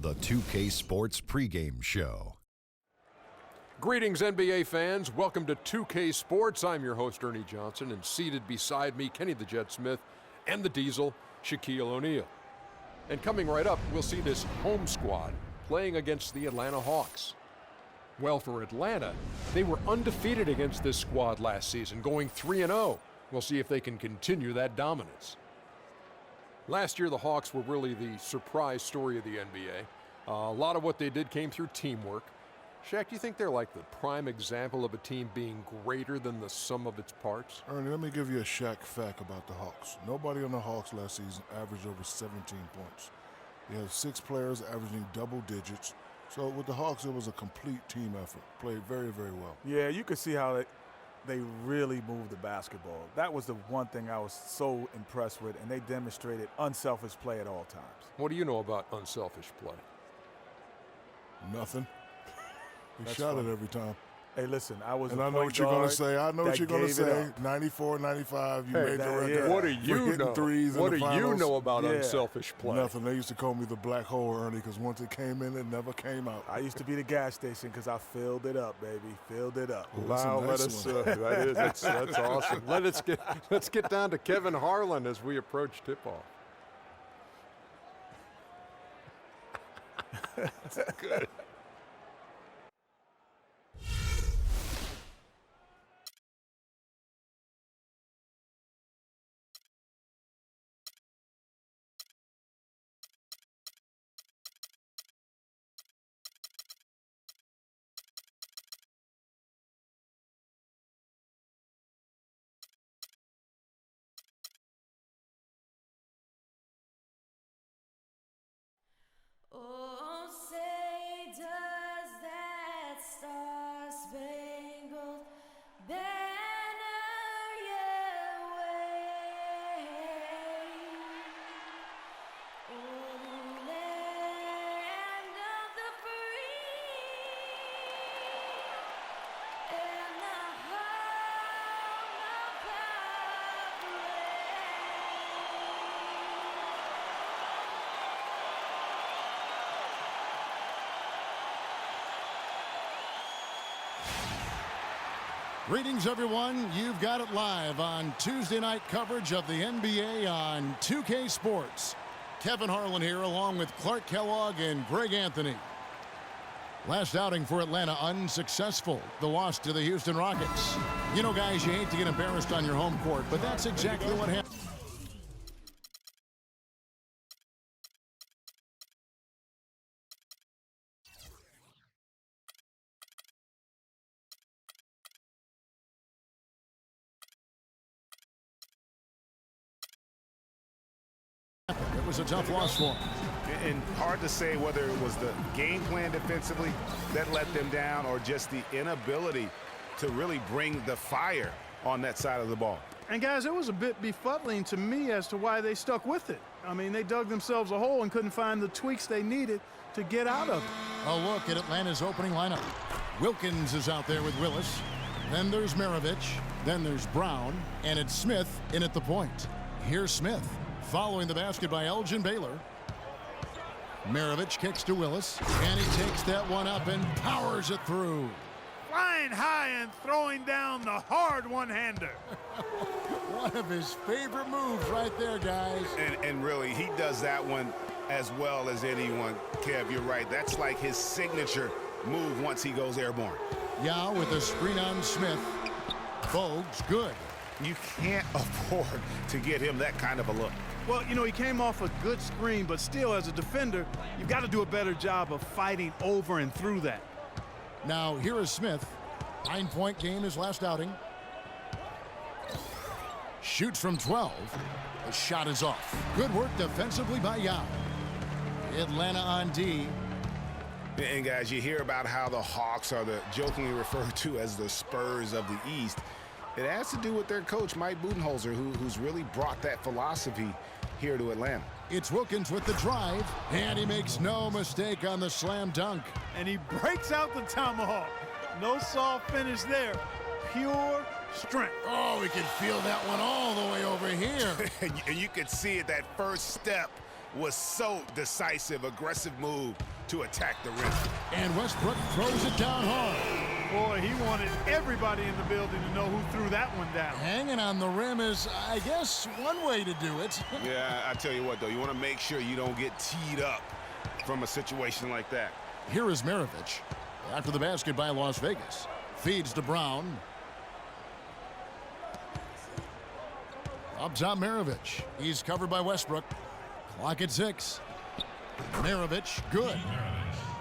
The 2K Sports pregame show. Greetings, NBA fans. Welcome to 2K Sports. I'm your host, Ernie Johnson, and seated beside me, Kenny the Jet Smith and the Diesel, Shaquille O'Neal. And coming right up, we'll see this home squad playing against the Atlanta Hawks. Well, for Atlanta, they were undefeated against this squad last season, going 3-0. We'll see if they can continue that dominance. Last year, the Hawks were really the surprise story of the NBA. A lot of what they did came through teamwork. Shaq, do you think they're like the prime example of a team being greater than the sum of its parts? Ernie, let me give you a Shaq fact about the Hawks. Nobody on the Hawks last season averaged over 17 points. They had 6 players averaging double digits. So with the Hawks, it was a complete team effort. Played very, very well. Yeah, you could see how they really moved the basketball. That was the one thing I was so impressed with, and they demonstrated unselfish play at all times. What do you know about unselfish play? Nothing. He That's shot funny. it every time. Hey, listen, I was And a I know point what you're going guard to say. I know what that you're going to gave it say. up. 94, 95, you Hey, made the that- record. yeah. What do for you hitting know? threes in What the do you finals. know about Yeah. unselfish play? Nothing. They used to call me the black hole, Ernie, because once it came in, it never came out. I used to be the gas station because I filled it up, baby. Filled it up. Oh, that's a Wow, nice one. that's awesome. Let's get down to Kevin Harlan as we approach tip-off. That's good. Oh, say does that star-spangled banner yet wave? Oh, land of the free and the home of Greetings, everyone. You've got it live on Tuesday night coverage of the NBA on 2K Sports. Kevin Harlan here along with Clark Kellogg and Greg Anthony. Last outing for Atlanta unsuccessful. The loss to the Houston Rockets. You know, guys, you hate to get embarrassed on your home court, but that's exactly what happened. It was a tough loss for them. And hard to say whether it was the game plan defensively that let them down or just the inability to really bring the fire on that side of the ball. And guys, it was a bit befuddling to me as to why they stuck with it. I mean, they dug themselves a hole and couldn't find the tweaks they needed to get out of it. A look at Atlanta's opening lineup. Wilkins is out there with Willis. Then there's Maravich. Then there's Brown. And it's Smith in at the point. Here's Smith. Following the basket by Elgin Baylor. Maravich kicks to Willis. And he takes that one up and powers it through. Flying high and throwing down the hard one-hander. One of his favorite moves right there, guys. And really, he does that one as well as anyone. Kev, you're right. That's like his signature move once he goes airborne. Yao with a screen on Smith. Bogues, good. You can't afford to get him that kind of a look. Well, you know, he came off a good screen, but still, as a defender, you've got to do a better job of fighting over and through that. Now, here is Smith. 9-point game his last outing. Shoots from 12. The shot is off. Good work defensively by Yao. Atlanta on D. And guys, you hear about how the Hawks are the jokingly referred to as the Spurs of the East. It has to do with their coach, Mike Budenholzer, who's really brought that philosophy here to Atlanta. It's Wilkins with the drive, and he makes no mistake on the slam dunk. And he breaks out the tomahawk. No soft finish there. Pure strength. Oh, we can feel that one all the way over here. And you could see it, that first step was so decisive, aggressive move to attack the rim. And Westbrook throws it down hard. Boy, he wanted everybody in the building to know who threw that one down. Hanging on the rim is, I guess, one way to do it. Yeah, I tell you what, though, you want to make sure you don't get teed up from a situation like that. Here is Maravich. After the basket by Las Vegas. Feeds to Brown. Up top, Maravich. He's covered by Westbrook. Clock at 6. Maravich, good.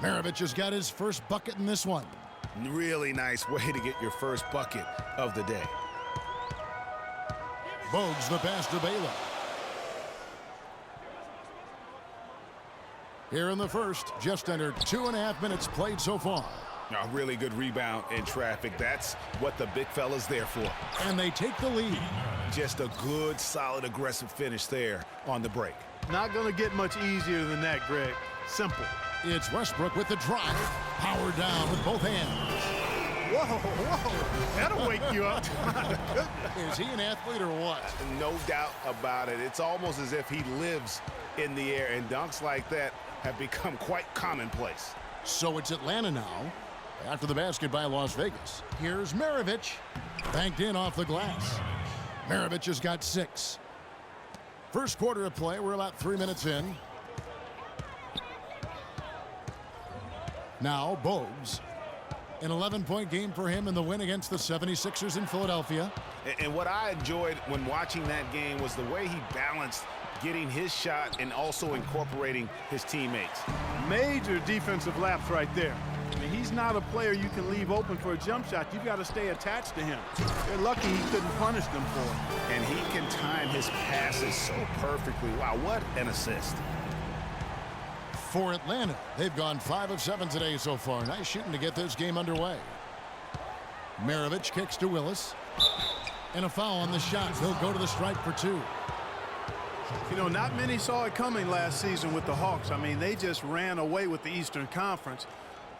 Maravich has got his first bucket in this one. Really nice way to get your first bucket of the day. Bogues the pass to Baylor. Here in the first, just under 2.5 minutes played so far. A really good rebound in traffic. That's what the big fella's there for. And they take the lead. Just a good, solid, aggressive finish there on the break. Not going to get much easier than that, Greg. Simple. It's Westbrook with the drive. Power down with both hands. Whoa. That'll wake you up. Is he an athlete or what? No doubt about it. It's almost as if he lives in the air, and dunks like that have become quite commonplace. So it's Atlanta now. After the basket by Las Vegas. Here's Maravich. Banked in off the glass. Maravich has got 6. First quarter of play. We're about 3 minutes in. Now Bogues. An 11-point game for him in the win against the 76ers in Philadelphia. And what I enjoyed when watching that game was the way he balanced getting his shot and also incorporating his teammates. Major defensive lapse right there. I mean, he's not a player you can leave open for a jump shot. You've got to stay attached to him. They're lucky he couldn't punish them for it. And he can time his passes so perfectly. Wow, what an assist. For Atlanta, they've gone 5 of 7 today so far. Nice shooting to get this game underway. Maravich kicks to Willis. And a foul on the shot. He'll go to the stripe for 2. You know, not many saw it coming last season with the Hawks. I mean, they just ran away with the Eastern Conference.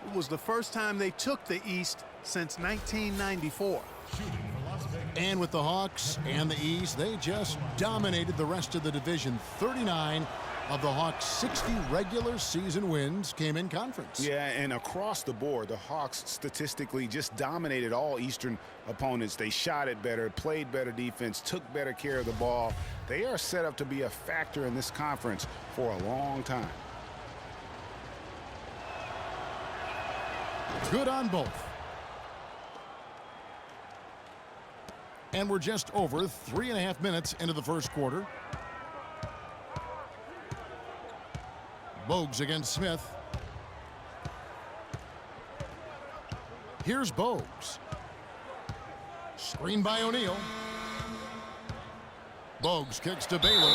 It was the first time they took the East since 1994. And with the Hawks and the East, they just dominated the rest of the division. 39 of the Hawks' 60 regular season wins came in conference. Yeah, and across the board, the Hawks statistically just dominated all Eastern opponents. They shot it better, played better defense, took better care of the ball. They are set up to be a factor in this conference for a long time. Good on both. And we're just over 3.5 minutes into the first quarter. Bogues against Smith. Here's Bogues. Screen by O'Neal. Bogues kicks to Baylor.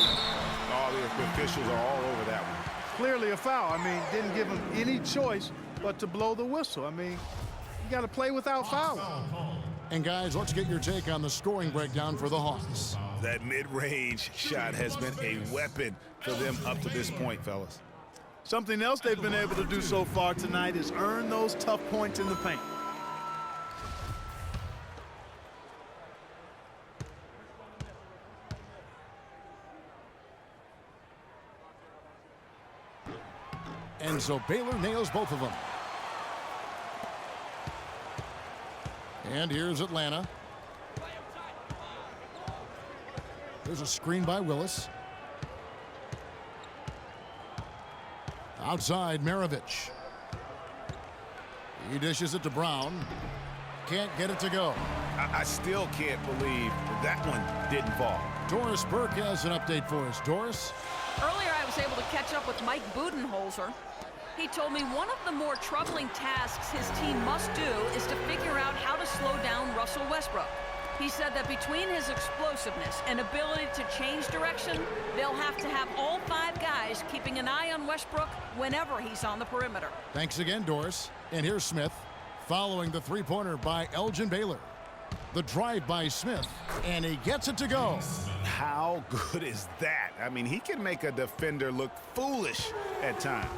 All the officials are all over that one. Clearly a foul. I mean, didn't give him any choice but to blow the whistle. I mean, you got to play without fouling. And guys, let's get your take on the scoring breakdown for the Hawks. That mid-range shot has been a weapon for them up to this point, fellas. Something else they've been able to do so far tonight is earn those tough points in the paint. And so Baylor nails both of them. And here's Atlanta. There's a screen by Willis. Outside, Maravich. He dishes it to Brown. Can't get it to go. I still can't believe that one didn't fall. Doris Burke has an update for us. Doris? Earlier, I was able to catch up with Mike Budenholzer. He told me one of the more troubling tasks his team must do is to figure out how to slow down Russell Westbrook. He said that between his explosiveness and ability to change direction, they'll have to have all 5 guys keeping an eye on Westbrook whenever he's on the perimeter. Thanks again, Doris. And here's Smith, following the three-pointer by Elgin Baylor. The drive by Smith, and he gets it to go. How good is that? I mean, he can make a defender look foolish at times.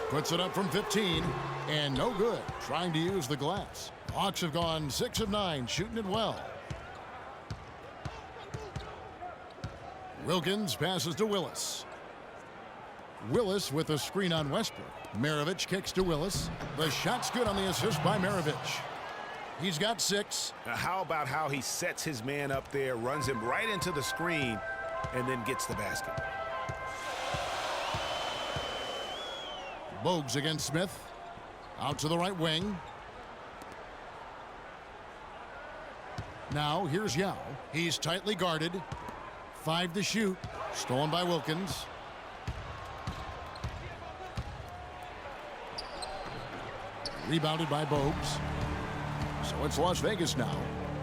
Puts it up from 15, and no good, trying to use the glass. Hawks have gone 6 of 9, shooting it well. Wilkins passes to Willis. Willis with a screen on Westbrook. Maravich kicks to Willis. The shot's good on the assist by Maravich. He's got 6. Now, how about how he sets his man up there, runs him right into the screen, and then gets the basket? Bogues against Smith. Out to the right wing. Now here's Yao. He's tightly guarded. 5 to shoot. Stolen by Wilkins. Rebounded by Bogues. So it's Las Vegas now.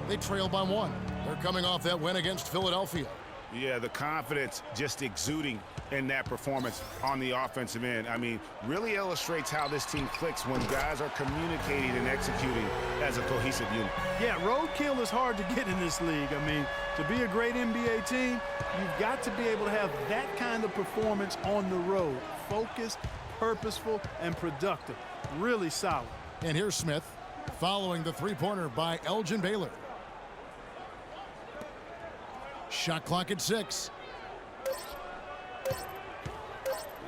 They trail by 1. They're coming off that win against Philadelphia. Yeah, the confidence just exuding in that performance on the offensive end. I mean, really illustrates how this team clicks when guys are communicating and executing as a cohesive unit. Yeah, roadkill is hard to get in this league. I mean, to be a great NBA team, you've got to be able to have that kind of performance on the road. Focused, purposeful, and productive. Really solid. And here's Smith following the three-pointer by Elgin Baylor. Shot clock at 6.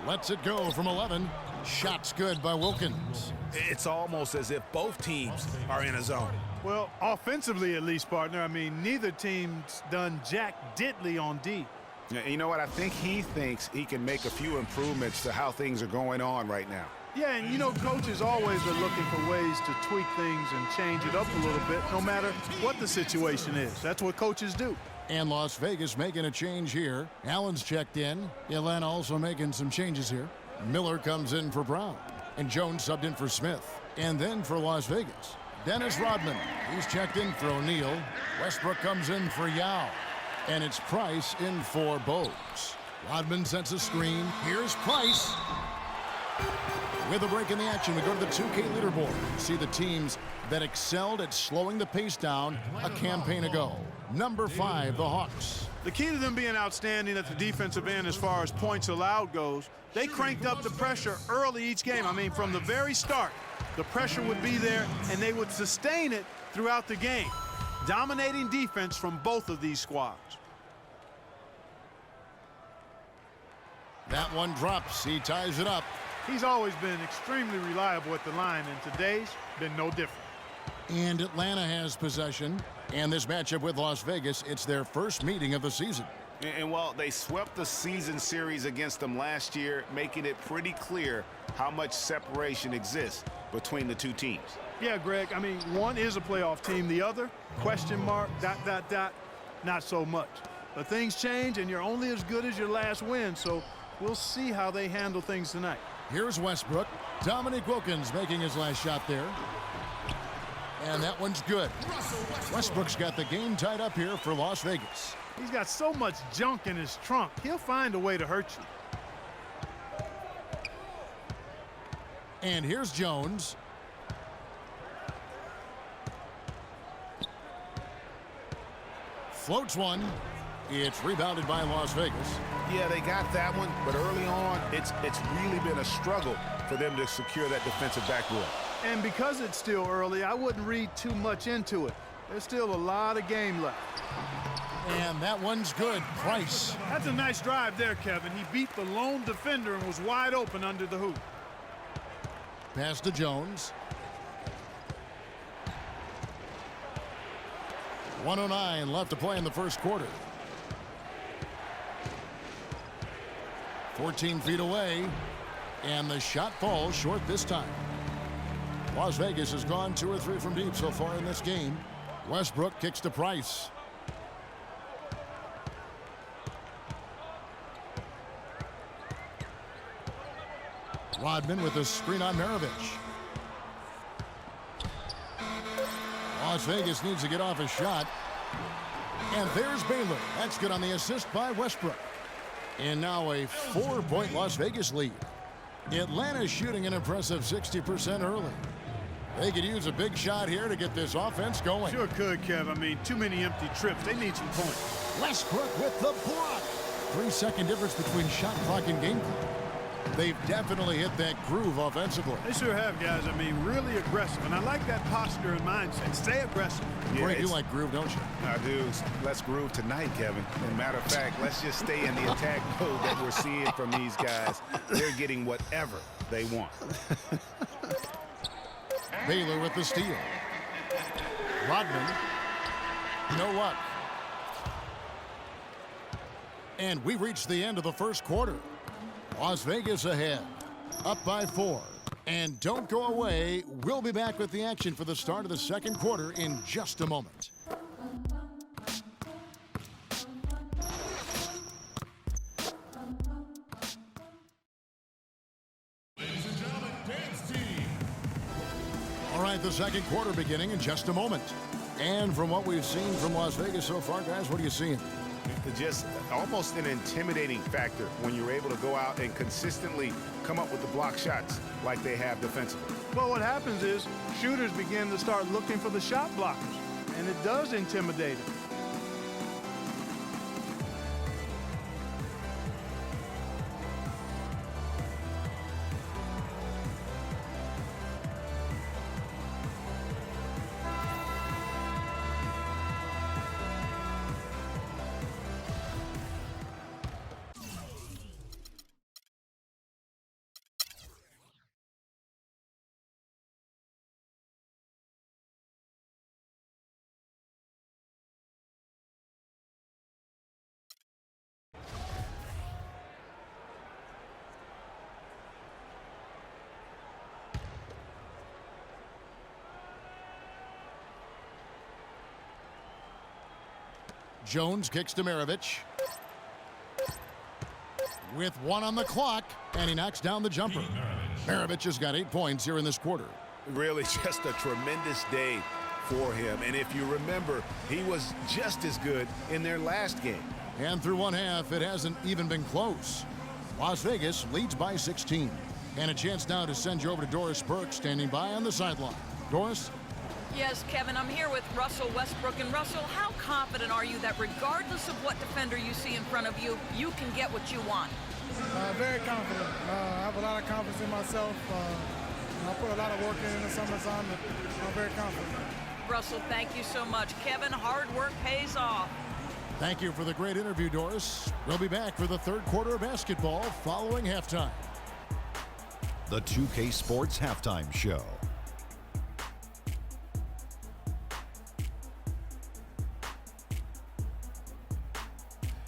Lets it go from 11. Shot's good by Wilkins. It's almost as if both teams are in a zone. Well, offensively at least, partner. I mean, neither team's done jack diddly on D. Yeah, you know what? I think he thinks he can make a few improvements to how things are going on right now. Yeah, and you know, coaches always are looking for ways to tweak things and change it up a little bit, no matter what the situation is. That's what coaches do. And Las Vegas making a change here. Allen's checked in. Atlanta also making some changes here. Miller comes in for Brown. And Jones subbed in for Smith. And then for Las Vegas, Dennis Rodman. He's checked in for O'Neal. Westbrook comes in for Yao. And it's Price in for Bogues. Rodman sets a screen. Here's Price. With a break in the action, we go to the 2K leaderboard. See the teams that excelled at slowing the pace down a campaign ago. Number 5, the Hawks. The key to them being outstanding at the defensive end as far as points allowed goes, they cranked up the pressure early each game. I mean, from the very start, the pressure would be there, and they would sustain it throughout the game. Dominating defense from both of these squads. That one drops. He ties it up. He's always been extremely reliable at the line, and today's been no different. And Atlanta has possession. And this matchup with Las Vegas, it's their first meeting of the season. And while they swept the season series against them last year, making it pretty clear how much separation exists between the two teams. Yeah, Greg, I mean, one is a playoff team. The other, question mark, ... not so much. But things change, and you're only as good as your last win, so we'll see how they handle things tonight. Here's Westbrook. Dominique Wilkins making his last shot there. And that one's good. Westbrook's got the game tied up here for Las Vegas. He's got so much junk in his trunk. He'll find a way to hurt you. And here's Jones. Floats one. It's rebounded by Las Vegas. Yeah, they got that one, but early on, it's really been a struggle for them to secure that defensive backboard. And because it's still early, I wouldn't read too much into it. There's still a lot of game left. And that one's good. Price. That's a nice drive there, Kevin. He beat the lone defender and was wide open under the hoop. Pass to Jones. 1:09 left to play in the first quarter. 14 feet away. And the shot falls short this time. Las Vegas has gone 2 or 3 from deep so far in this game. Westbrook kicks to Price. Rodman with a screen on Maravich. Las Vegas needs to get off a shot. And there's Baylor. That's good on the assist by Westbrook. And now a 4-point Las Vegas lead. Atlanta's shooting an impressive 60% early. They could use a big shot here to get this offense going. Sure could, Kev. I mean, too many empty trips. They need some points. Westbrook with the block. 3-second difference between shot clock and game clock. They've definitely hit that groove offensively. They sure have, guys. I mean, really aggressive. And I like that posture and mindset. Stay aggressive. Greg, you like groove, don't you? I do. Let's groove tonight, Kevin. And matter of fact, let's just stay in the attack mode that we're seeing from these guys. They're getting whatever they want. Baylor with the steal. Rodman. No luck. And we reached the end of the first quarter. Las Vegas ahead, up by 4. And don't go away. We'll be back with the action for the start of the second quarter in just a moment. Ladies and gentlemen, dance team. All right, the second quarter beginning in just a moment. And from what we've seen from Las Vegas so far, guys, what are you seeing? Just almost an intimidating factor when you're able to go out and consistently come up with the block shots like they have defensively. Well, what happens is shooters begin to start looking for the shot blockers, and it does intimidate them. Jones kicks to Maravich. With 1 on the clock, and he knocks down the jumper. Maravich has got 8 points here in this quarter. Really just a tremendous day for him. And if you remember, he was just as good in their last game. And through one half, it hasn't even been close. Las Vegas leads by 16. And a chance now to send you over to Doris Burke, standing by on the sideline. Doris? Yes, Kevin, I'm here with Russell Westbrook. And Russell, how confident are you that regardless of what defender you see in front of you, you can get what you want? Very confident. I have a lot of confidence in myself. I put a lot of work in the summertime. I'm very confident. Russell, thank you so much. Kevin, hard work pays off. Thank you for the great interview, Doris. We'll be back for the third quarter of basketball following halftime. The 2K Sports Halftime Show.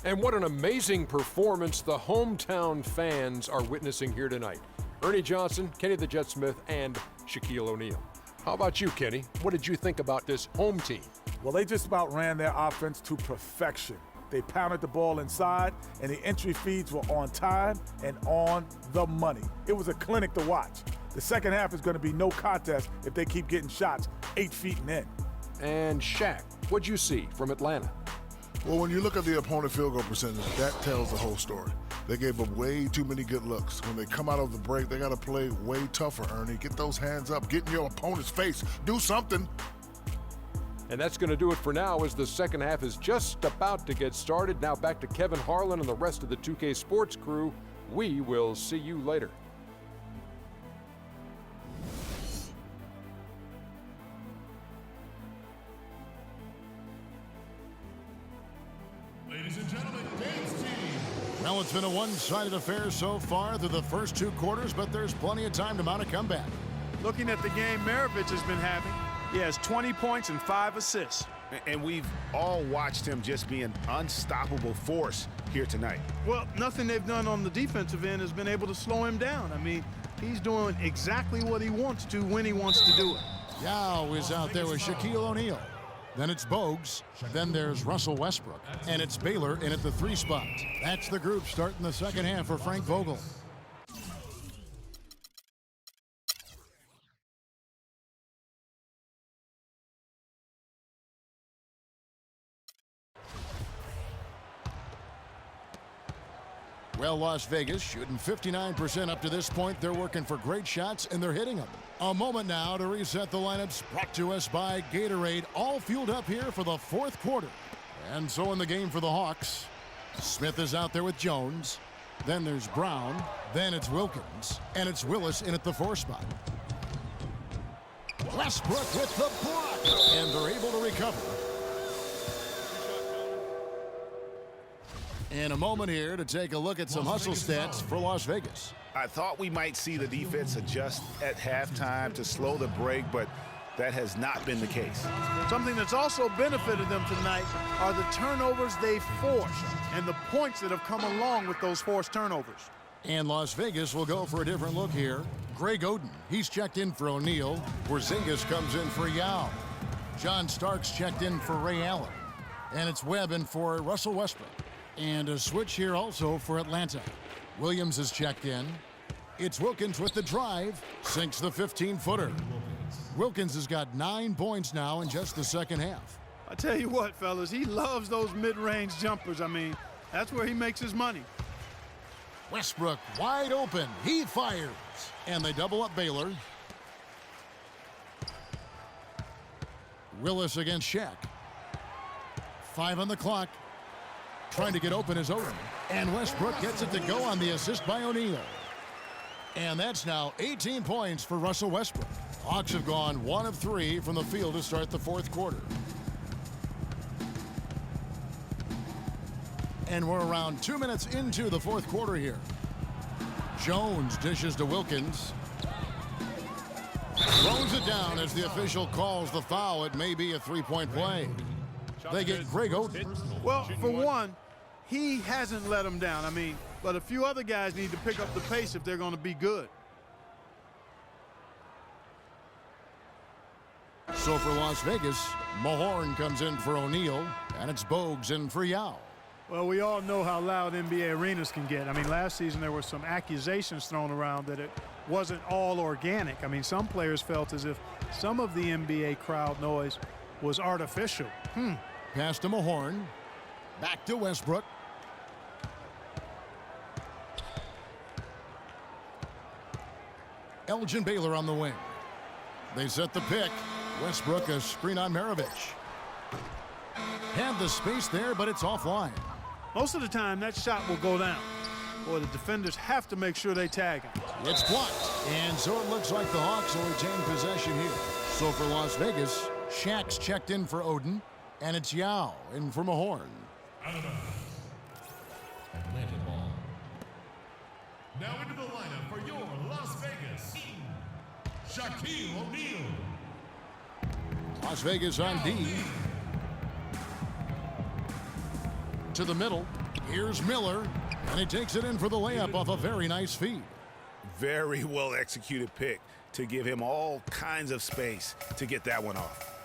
And what an amazing performance the hometown fans are witnessing here tonight. Ernie Johnson, Kenny the Jet Smith, and Shaquille O'Neal. How about you, Kenny? What did you think about this home team? Well, they just about ran their offense to perfection. They pounded the ball inside, and the entry feeds were on time and on the money. It was a clinic to watch. The second half is going to be no contest if they keep getting shots 8 feet and in. And Shaq, what'd you see from Atlanta? Well, when you look at the opponent field goal percentage, that tells the whole story. They gave up way too many good looks. When they come out of the break, they got to play way tougher, Ernie. Get those hands up. Get in your opponent's face. Do something. And that's going to do it for now as the second half is just about to get started. Now back to Kevin Harlan and the rest of the 2K Sports crew. We will see you later. Ladies and gentlemen, dance team. Well, it's been a one-sided affair so far through the first 2 quarters, but there's plenty of time to mount a comeback. Looking at the game Maravich has been having, he has 20 points and 5 assists. And we've all watched him just be an unstoppable force here tonight. Well, nothing they've done on the defensive end has been able to slow him down. I mean, he's doing exactly what he wants to when he wants to do it. Yao is out there with Shaquille O'Neal. Then it's Bogues. Then there's Russell Westbrook. And it's Baylor in at the 3 spot. That's the group starting the second half for Frank Vogel. Well, Las Vegas shooting 59% up to this point. They're working for great shots, and they're hitting them. A moment now to reset the lineups, brought to us by Gatorade, all fueled up here for the 4th quarter. And so in the game for the Hawks, Smith is out there with Jones. Then there's Brown. Then it's Wilkins. And it's Willis in at the 4 spot. Westbrook with the block. And they're able to recover. In a moment here to take a look at some hustle stats for Las Vegas. I thought we might see the defense adjust at halftime to slow the break, but that has not been the case. Something that's also benefited them tonight are the turnovers they've forced and the points that have come along with those forced turnovers. And Las Vegas will go for a different look here. Greg Oden, he's checked in for O'Neal. Porzingis comes in for Yao. John Starks checked in for Ray Allen. And it's Webb in for Russell Westbrook. And a switch here also for Atlanta. Williams is checked in. It's Wilkins with the drive. Sinks the 15-footer. Wilkins has got 9 points now in just the second half. I tell you what, fellas, he loves those mid-range jumpers. I mean, that's where he makes his money. Westbrook wide open. He fires. And they double up Baylor. Willis against Shaq. 5 on the clock. Trying to get open is Oden. And Westbrook gets it to go on the assist by O'Neal. And that's now 18 points for Russell Westbrook. Hawks have gone 1 of 3 from the field to start the 4th quarter. And we're around 2 minutes into the 4th quarter here. Jones dishes to Wilkins. Throws it down as the official calls the foul. It may be a 3-point play. They get Greg Oden. Well, for one, he hasn't let them down. I mean, but a few other guys need to pick up the pace if they're going to be good. So for Las Vegas, Mahorn comes in for O'Neal, and it's Bogues in for Yao. Well, we all know how loud NBA arenas can get. I mean, last season there were some accusations thrown around that it wasn't all organic. I mean, some players felt as if some of the NBA crowd noise was artificial. Pass to Mahorn. Back to Westbrook. Elgin Baylor on the wing. They set the pick. Westbrook a screen on Maravich. Had the space there, but it's offline. Most of the time, that shot will go down. Boy, the defenders have to make sure they tag him. It's blocked. And so it looks like the Hawks will retain possession here. So for Las Vegas, Shaq's checked in for Oden, and it's Yao in for Mahorn. Atlanta ball. Now into the lineup for your Las Vegas, Shaquille O'Neal. Las Vegas on D. To the middle. Here's Miller, and he takes it in for the layup off a very nice feed. Very well executed pick to give him all kinds of space to get that one off.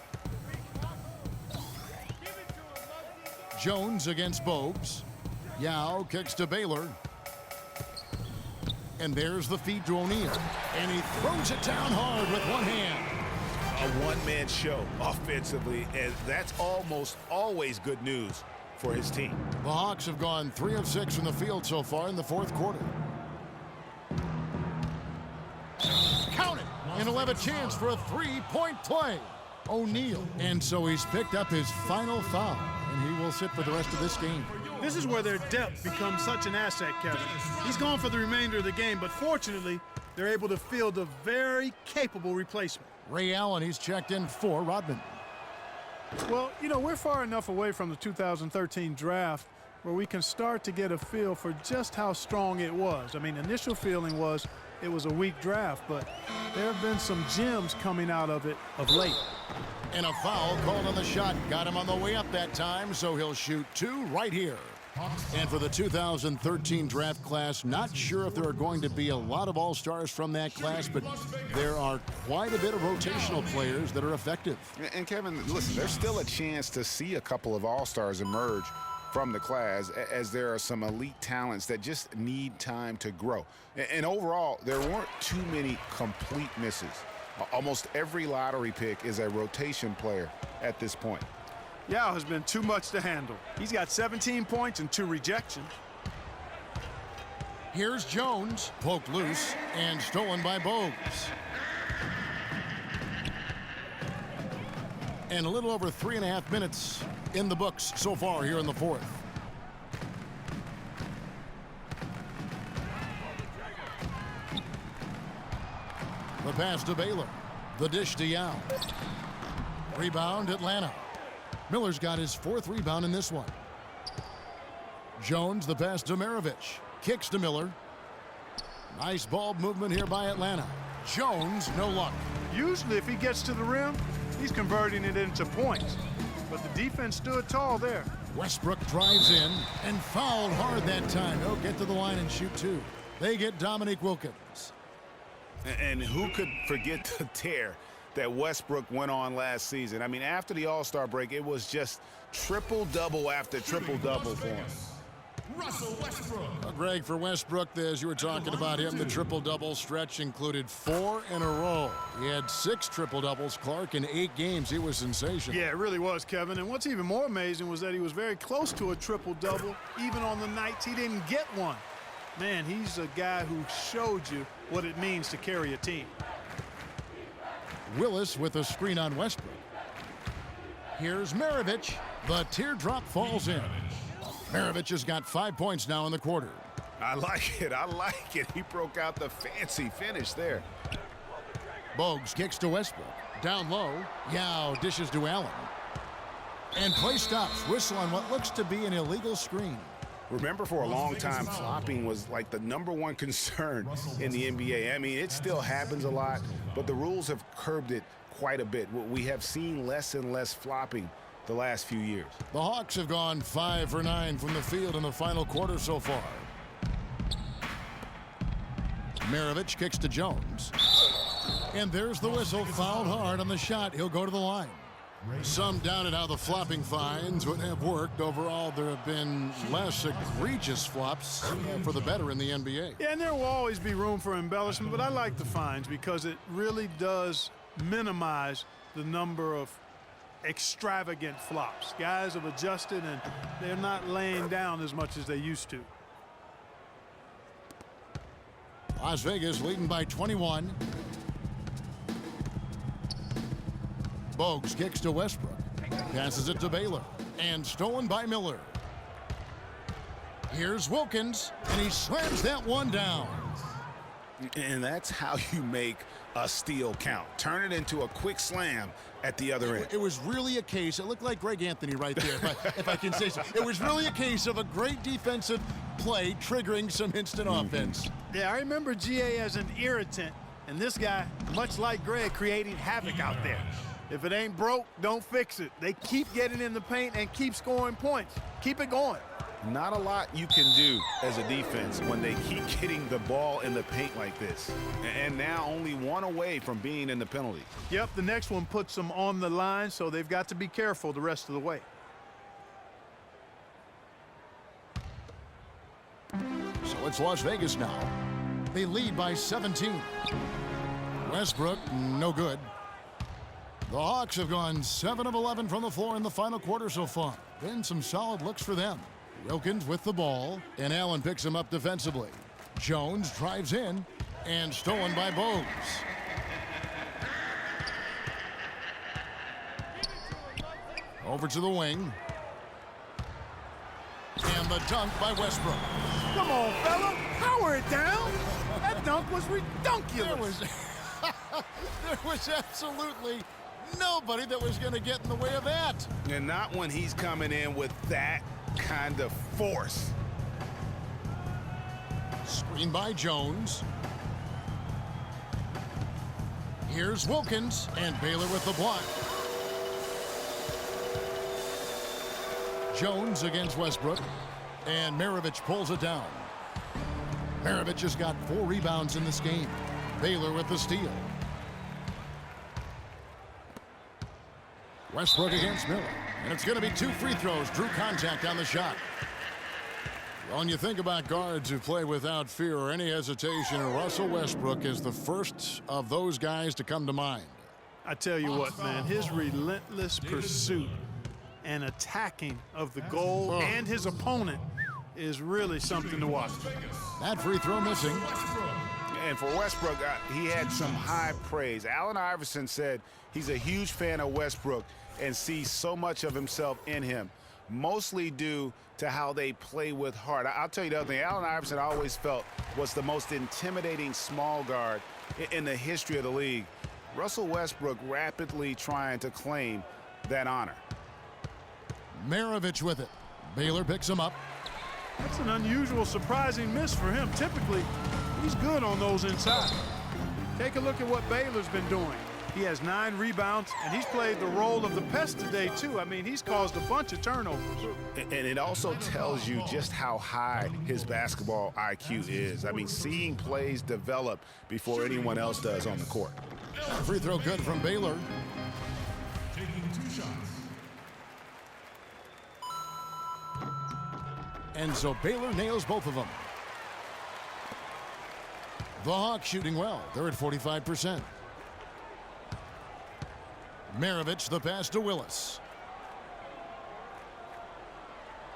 Jones against Bogues. Yao kicks to Baylor. And there's the feed to O'Neal. And he throws it down hard with one hand. A one-man show offensively, and that's almost always good news for his team. The Hawks have gone 3 of 6 from the field so far in the 4th quarter. Count it! And he'll have a chance for a 3-point play. O'Neal. And so he's picked up his final foul, and he will sit for the rest of this game. This is where their depth becomes such an asset, Kevin. He's gone for the remainder of the game, but fortunately, they're able to field a very capable replacement. Ray Allen, he's checked in for Rodman. Well, you know, we're far enough away from the 2013 draft where we can start to get a feel for just how strong it was. I mean, initial feeling was it was a weak draft, but there have been some gems coming out of it of late. And a foul called on the shot. Got him on the way up that time, so he'll shoot 2 right here. And for the 2013 draft class, not sure if there are going to be a lot of all-stars from that class, but there are quite a bit of rotational players that are effective. And Kevin, listen, there's still a chance to see a couple of all-stars emerge from the class, as there are some elite talents that just need time to grow. And overall, there weren't too many complete misses. Almost every lottery pick is a rotation player at this point. Yao has been too much to handle. He's got 17 points and 2 rejections. Here's Jones, poked loose and stolen by Bogues. And a little over 3.5 minutes in the books so far here in the 4th. The pass to Baylor. The dish to Yao. Rebound, Atlanta. Miller's got his 4th rebound in this one. Jones, the pass to Maravich. Kicks to Miller. Nice ball movement here by Atlanta. Jones, no luck. Usually if he gets to the rim, he's converting it into points. But the defense stood tall there. Westbrook drives in and fouled hard that time. He'll get to the line and shoot 2. They get Dominique Wilkins. And who could forget the tear that Westbrook went on last season? I mean, after the All-Star break, it was just triple-double after triple-double for him. Russell Westbrook. Greg, for Westbrook, as you were talking about him, the triple-double stretch included 4 in a row. He had 6 triple-doubles, Clark, in 8 games. He was sensational. Yeah, it really was, Kevin. And what's even more amazing was that he was very close to a triple-double, even on the nights he didn't get one. Man, he's a guy who showed you what it means to carry a team. Willis with a screen on Westbrook. Here's Maravich. The teardrop falls in. Maravich has got 5 points now in the quarter. I like it. I like it. He broke out the fancy finish there. Bogues kicks to Westbrook. Down low. Yao dishes to Allen. And play stops. Whistle on what looks to be an illegal screen. Remember, for a long time, flopping was like the #1 concern in the NBA. I mean, it still happens a lot, but the rules have curbed it quite a bit. We have seen less and less flopping the last few years. The Hawks have gone 5 for 9 from the field in the final quarter so far. Maravich kicks to Jones. And there's the whistle. Fouled hard on the shot. He'll go to the line. Some doubted how the flopping fines would have worked. Overall, there have been less egregious flops for the better in the NBA. Yeah, and there will always be room for embellishment, but I like the fines because it really does minimize the number of extravagant flops. Guys have adjusted and they're not laying down as much as they used to. Las Vegas leading by 21. Bogues kicks to Westbrook. Passes it to Baylor. And stolen by Miller. Here's Wilkins. And he slams that one down. And that's how you make a steal count. Turn it into a quick slam at the other end. It was really a case. It looked like Greg Anthony right there, if I can say so. It was really a case of a great defensive play triggering some instant offense. Yeah, I remember GA as an irritant. And this guy, much like Greg, creating havoc out there. If it ain't broke, don't fix it. They keep getting in the paint and keep scoring points. Keep it going. Not a lot you can do as a defense when they keep getting the ball in the paint like this. And now only one away from being in the penalty. Yep, the next one puts them on the line, so they've got to be careful the rest of the way. So it's Las Vegas now. They lead by 17. Westbrook, no good. The Hawks have gone 7 of 11 from the floor in the final quarter so far. Been some solid looks for them. Wilkins with the ball, and Allen picks him up defensively. Jones drives in, and stolen by Bogues. Over to the wing. And the dunk by Westbrook. Come on, fella. Power it down. That dunk was redunculous. There was absolutely nobody that was going to get in the way of that. And not when he's coming in with that kind of force. Screen by Jones. Here's Wilkins, and Baylor with the block. Jones against Westbrook, and Maravich pulls it down. Maravich has got 4 rebounds in this game. Baylor with the steal. Westbrook against Miller. And it's going to be 2 free throws. Drew contact on the shot. When you think about guards who play without fear or any hesitation, Russell Westbrook is the first of those guys to come to mind. I tell you what, man, his relentless pursuit and attacking of the goal and his opponent is really something to watch. That free throw missing. And for Westbrook, he had some high praise. Allen Iverson said he's a huge fan of Westbrook and sees so much of himself in him, mostly due to how they play with heart. I'll tell you the other thing, Allen Iverson I always felt was the most intimidating small guard in the history of the league. Russell Westbrook rapidly trying to claim that honor. Maravich with it. Baylor picks him up. That's an unusual, surprising miss for him. Typically, he's good on those inside. Take a look at what Baylor's been doing. He has 9 rebounds, and he's played the role of the pest today, too. I mean, he's caused a bunch of turnovers. And it also tells you just how high his basketball IQ is. I mean, seeing plays develop before anyone else does on the court. Free throw good from Baylor. Taking 2 shots. And so Baylor nails both of them. The Hawks shooting well. They're at 45%. Maravich, the pass to Willis.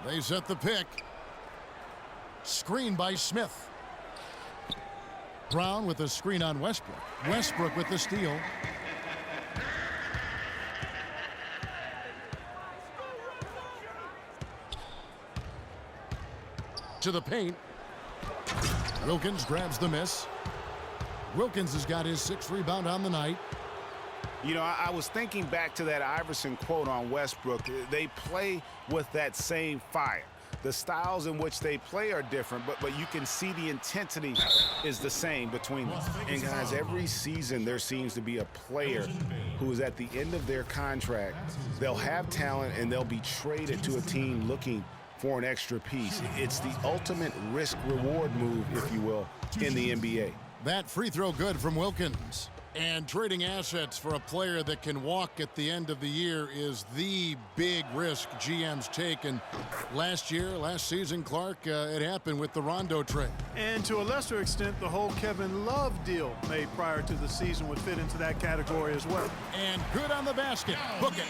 They set the pick. Screen by Smith. Brown with the screen on Westbrook. Westbrook with the steal. To the paint. Wilkins grabs the miss. Wilkins has got his 6th rebound on the night. You know, I was thinking back to that Iverson quote on Westbrook. They play with that same fire. The styles in which they play are different, but you can see the intensity is the same between them. And guys, every season there seems to be a player who is at the end of their contract. They'll have talent and they'll be traded to a team looking for an extra piece. It's the ultimate risk-reward move, if you will, in the NBA. That free throw good from Wilkins. And trading assets for a player that can walk at the end of the year is the big risk GMs take. And last season, Clark, it happened with the Rondo trade. And to a lesser extent, the whole Kevin Love deal made prior to the season would fit into that category as well. And good on the basket. Book it.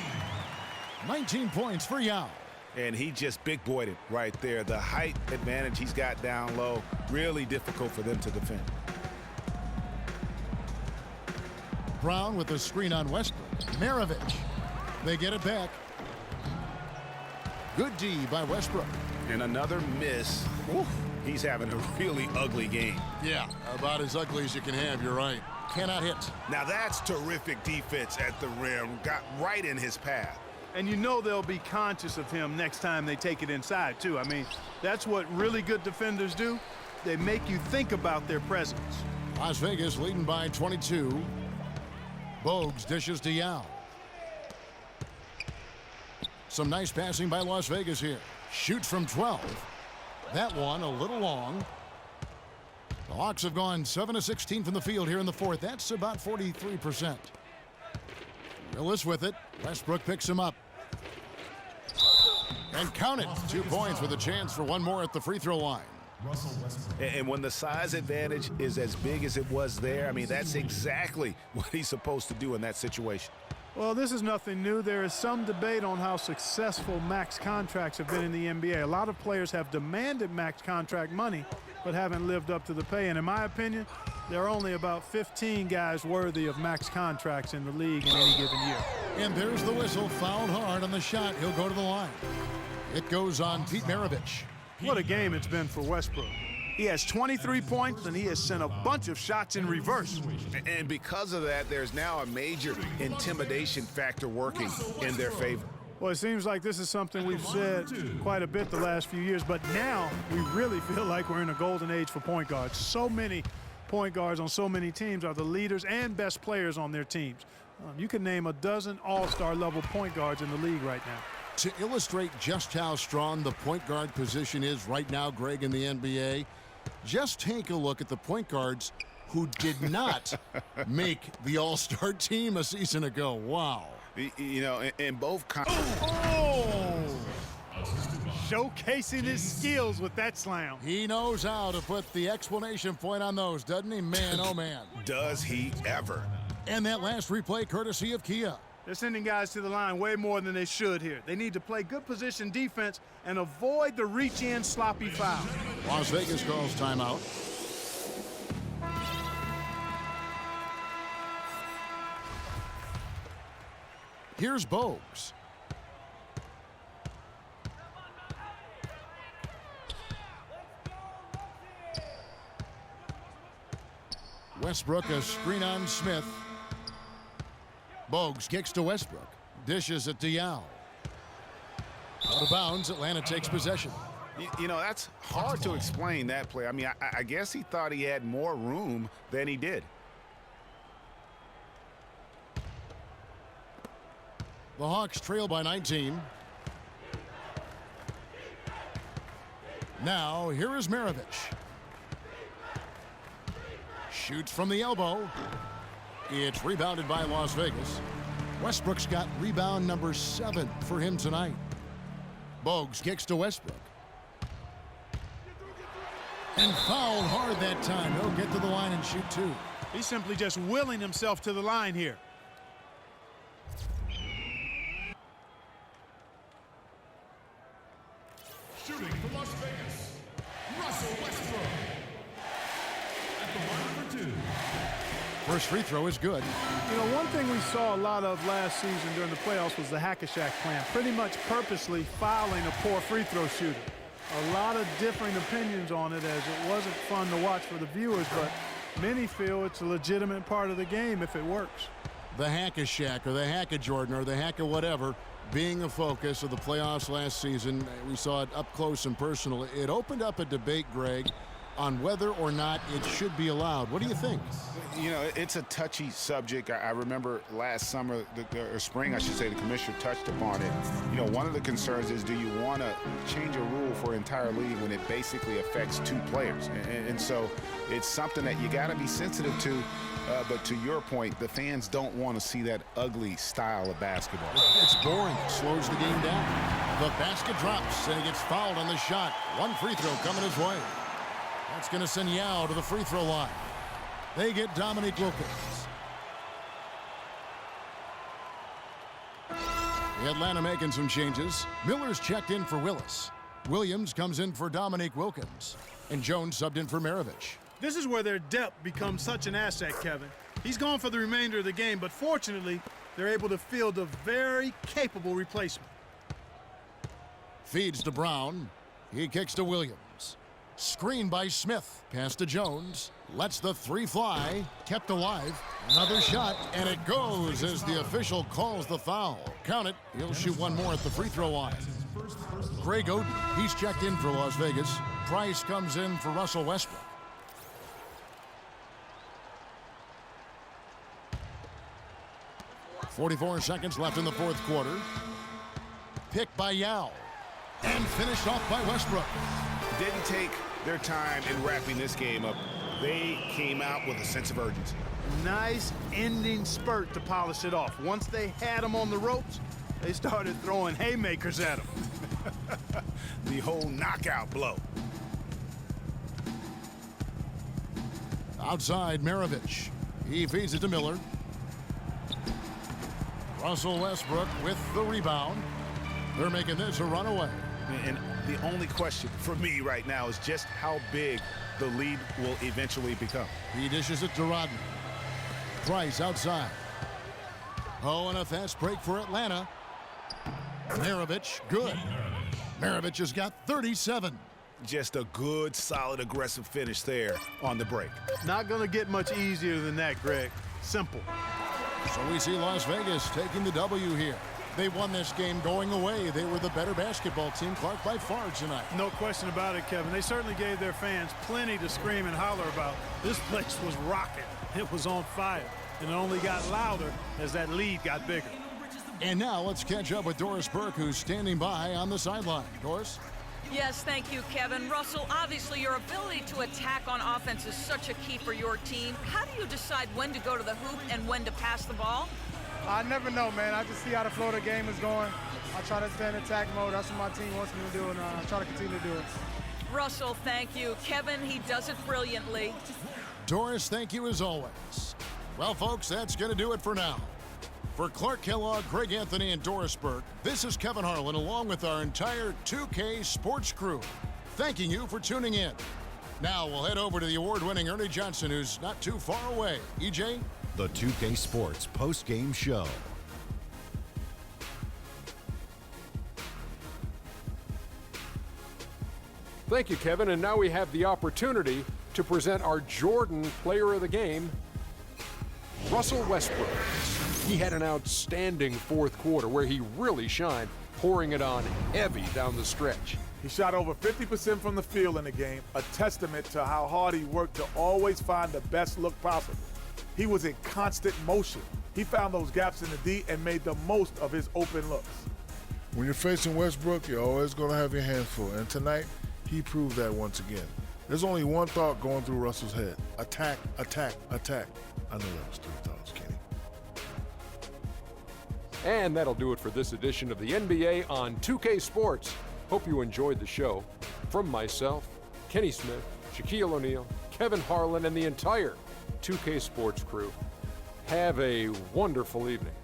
19 points for Yao. And he just big boyed it right there. The height advantage he's got down low, really difficult for them to defend. Brown with the screen on Westbrook. Maravich. They get it back. Good D by Westbrook. And another miss. Oof. He's having a really ugly game. Yeah, about as ugly as you can have, you're right. Cannot hit. Now that's terrific defense at the rim. Got right in his path. And you know they'll be conscious of him next time they take it inside, too. I mean, that's what really good defenders do. They make you think about their presence. Las Vegas leading by 22. Bogues dishes to Yao. Some nice passing by Las Vegas here. Shoots from 12. That one a little long. The Hawks have gone 7 of 16 from the field here in the 4th. That's about 43%. Willis with it. Westbrook picks him up. And count it. 2 points with a chance for one more at the free throw line. And when the size advantage is as big as it was there, I mean, that's exactly what he's supposed to do in that situation. Well, this is nothing new. There is some debate on how successful max contracts have been in the NBA. A lot of players have demanded max contract money, but haven't lived up to the pay. And in my opinion, there are only about 15 guys worthy of max contracts in the league in any given year. And there's the whistle. Fouled hard on the shot. He'll go to the line. It goes on Pete Maravich. What a game it's been for Westbrook. He has 23 points, and he has sent a bunch of shots in reverse. And because of that, there's now a major intimidation factor working in their favor. Well, it seems like this is something we've said quite a bit the last few years, but now we really feel like we're in a golden age for point guards. So many point guards on so many teams are the leaders and best players on their teams. You can name a dozen all-star level point guards in the league right now. To illustrate just how strong the point guard position is right now, Greg, in the NBA, just take a look at the point guards who did not make the all-star team a season ago. Wow. You know, in both showcasing his skills with that slam. He knows how to put the exclamation point on those, doesn't he? Man, oh man. Does he ever? And that last replay courtesy of Kia. They're sending guys to the line way more than they should here. They need to play good position defense and avoid the reach-in sloppy foul. Las Vegas calls timeout. Here's Bogues. Westbrook, a screen on Smith. Bogues kicks to Westbrook. Dishes it to Yao. Out of bounds, Atlanta takes possession. You know, that's hard to explain, that play. I mean, I guess he thought he had more room than he did. The Hawks trail by 19. Now, here is Maravich. Shoots from the elbow. It's rebounded by Las Vegas. Westbrook's got rebound number 7 for him tonight. Bogues kicks to Westbrook. And fouled hard that time. He'll get to the line and shoot 2. He's simply just willing himself to the line here. Shooting for Las Vegas, Russell Westbrook. At the line for 2. First free throw is good. You know, one thing we saw a lot of last season during the playoffs was the Hack-a-Shack plan, pretty much purposely fouling a poor free throw shooter. A lot of differing opinions on it, as it wasn't fun to watch for the viewers, but many feel it's a legitimate part of the game if it works. The Hack-a-Shack or the Hack-a-Jordan or the Hack-a-whatever being a focus of the playoffs last season. We saw it up close and personal. It opened up a debate, Greg, on whether or not it should be allowed. What do you think? You know, it's a touchy subject. I remember last summer, or spring, I should say, the commissioner touched upon it. You know, one of the concerns is, do you want to change a rule for an entire league when it basically affects 2 players? And so it's something that you got to be sensitive to. But to your point, the fans don't want to see that ugly style of basketball. It's boring. It slows the game down. The basket drops, and he gets fouled on the shot. 1 free throw coming his way. That's going to send Yao to the free throw line. They get Dominique Wilkins. Atlanta making some changes. Miller's checked in for Willis. Williams comes in for Dominique Wilkins. And Jones subbed in for Maravich. This is where their depth becomes such an asset, Kevin. He's gone for the remainder of the game, but fortunately, they're able to field a very capable replacement. Feeds to Brown. He kicks to Williams. Screen by Smith. Pass to Jones. Lets the 3 fly. Kept alive. Another shot, and it goes as the official calls the foul. Count it. He'll shoot 1 more at the free throw line. Greg Oden, he's checked in for Las Vegas. Price comes in for Russell Westbrook. .44 seconds left in the 4th quarter. Picked by Yao. And finished off by Westbrook. Didn't take their time in wrapping this game up. They came out with a sense of urgency. Nice ending spurt to polish it off. Once they had him on the ropes, they started throwing haymakers at him. The whole knockout blow. Outside, Maravich. He feeds it to Miller. Russell Westbrook with the rebound. They're making this a runaway. And the only question for me right now is just how big the lead will eventually become. He dishes it to Rodney. Price outside. Oh, and a fast break for Atlanta. Maravich, good. Maravich has got 37. Just a good, solid, aggressive finish there on the break. Not going to get much easier than that, Greg. Simple. So we see Las Vegas taking the W here. They won this game going away. They were the better basketball team, Clark, by far tonight. No question about it, Kevin. They certainly gave their fans plenty to scream and holler about. This place was rocking. It was on fire. And it only got louder as that lead got bigger. And now let's catch up with Doris Burke, who's standing by on the sideline. Doris? Yes, thank you, Kevin. Russell, obviously your ability to attack on offense is such a key for your team. How do you decide when to go to the hoop and when to pass the ball? I never know, man. I just see how the flow of the game is going. I try to stay in attack mode. That's what my team wants me to do, and I try to continue to do it. Russell, thank you. Kevin, he does it brilliantly. Doris, thank you as always. Well, folks, that's going to do it for now. For Clark Kellogg, Greg Anthony, and Doris Burke, this is Kevin Harlan along with our entire 2K Sports crew, thanking you for tuning in. Now we'll head over to the award-winning Ernie Johnson, who's not too far away. EJ? The 2K Sports post-game show. Thank you, Kevin. And now we have the opportunity to present our Jordan Player of the Game, Russell Westbrook. He had an outstanding fourth quarter where he really shined, pouring it on heavy down the stretch. He shot over 50% from the field in the game, a testament to how hard he worked to always find the best look possible. He was in constant motion. He found those gaps in the D and made the most of his open looks. When you're facing Westbrook, you're always going to have your hands full. And tonight, he proved that once again. There's only one thought going through Russell's head. Attack, attack, attack. I know that was 3 thoughts, Kenny. And that'll do it for this edition of the NBA on 2K Sports. Hope you enjoyed the show. From myself, Kenny Smith, Shaquille O'Neal, Kevin Harlan, and the entire 2K Sports crew, have a wonderful evening.